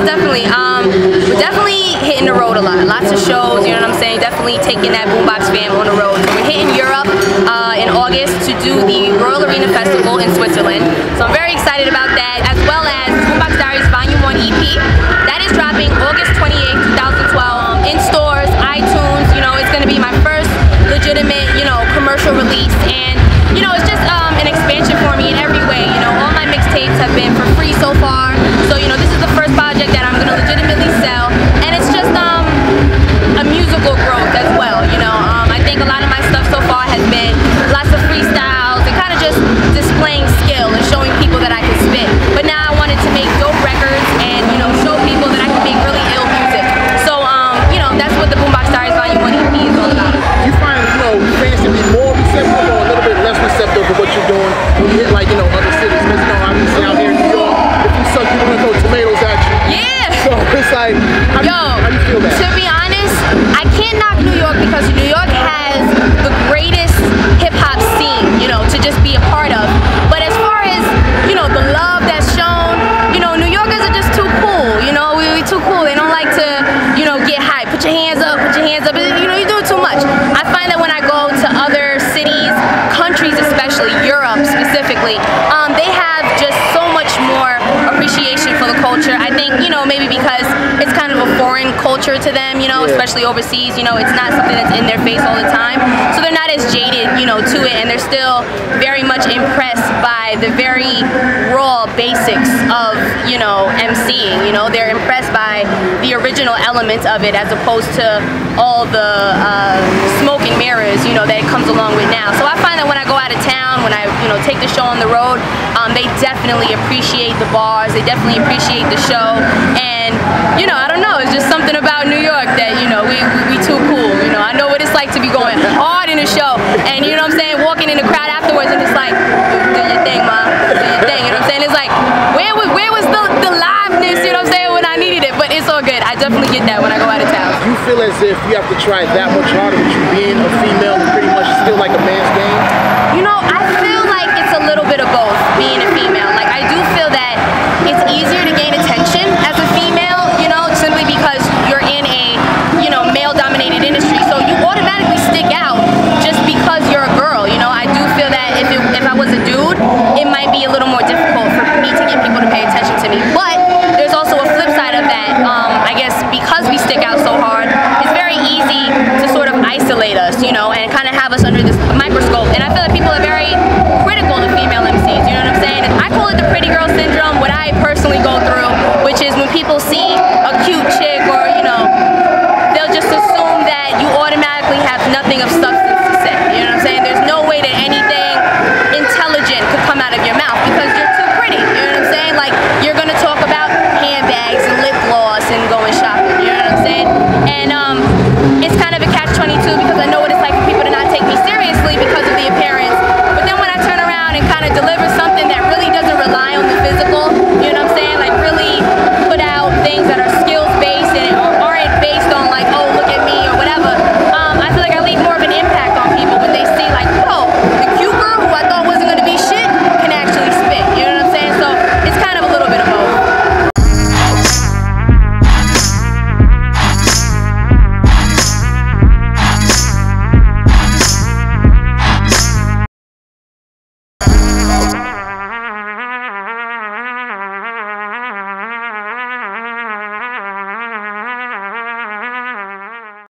definitely. We're definitely hitting the road a lot. Lots of shows, you know what I'm saying? Definitely taking that BoomBox fam on the road. So we're hitting Europe in August to do the Royal Arena Festival in Switzerland. So I'm very excited about that, as well as BoomBox Diaries Volume 1 EP. That is dropping August 28th, 2012 in stores, iTunes. You know, it's going to be my first legitimate, you know, commercial release, and you know, it's just an expansion for me in every way. You know, all my mixtapes have been for free so far, so you know, this is the first project that I'm gonna legitimately sell, and it's just a musical growth as well. You know, I think a lot of my stuff so far has been lots of freestyles and kind of just displaying skill and showing people that I can spit. But now I wanted to make dope records and you know, show people that I can make really ill music. So you know, that's what the BoomBox Diaries Volume 1 EP is all about. You find, you know, fans to be more receptive or a little bit less receptive of what you're doing when you hit, like, you know, other cities? Because, you know, obviously out here in New York, if you suck, people gonna throw tomatoes at you. Yeah! So it's like, how do you feel that? To be honest, I can't knock New York because New York has the greatest hip-hop scene, you know, to just be a part of. But as far as, you know, the love that's shown, you know, New Yorkers are just too cool, you know, we too cool. They don't like to, you know, get hype. Put your hands up, you know, you're doing too much. I find that when I go to other cities, countries especially, Europe specifically, they have just so much more appreciation for the culture. I think, you know, maybe because it's kind of a foreign culture to them, you know, especially overseas, you know, it's not something that's in their face all the time. So they're not as jaded, you know, to it, and they're still very much impressed by the very raw basics of, you know, MCing. You know, they're impressed by the original elements of it as opposed to all the smoke and mirrors, you know, that it comes along with now. So I find that when I go out of town, when I, you know, take the show on the road, they definitely appreciate the bars, they definitely appreciate the show, and, you know, I don't know, it's just something about New York that, you know, we too cool, you know. I know what it's like to be going hard in a show, and, you know what I'm saying, walking in the crowd afterwards, and it's like, do your thing, ma, do your thing, you know what I'm saying? It's like, where was the liveness, you know what I'm saying, when I needed it, but it's all good. I definitely get that when I go out of town. Do you feel as if you have to try that much harder with you being a female and pretty much still like a man's game? You know, I feel like it's a little bit of both, being a female. Like, I do feel that it's easier to gain attention as a female, you know, simply because you're in a, you know, male-dominated industry, so you automatically stick out just because you're a girl, you know. I do feel that if I was a dude, it might be a little more difficult for me to get people to pay attention to me. But there's also a flip side of that. I guess because we stick out so hard, it's very easy to sort of isolate us, you know, and kind of have us under this microscope. And I feel like people are very critical of female MCs, you know what I'm saying? I call it the pretty girl syndrome, what I personally go through, which is when people see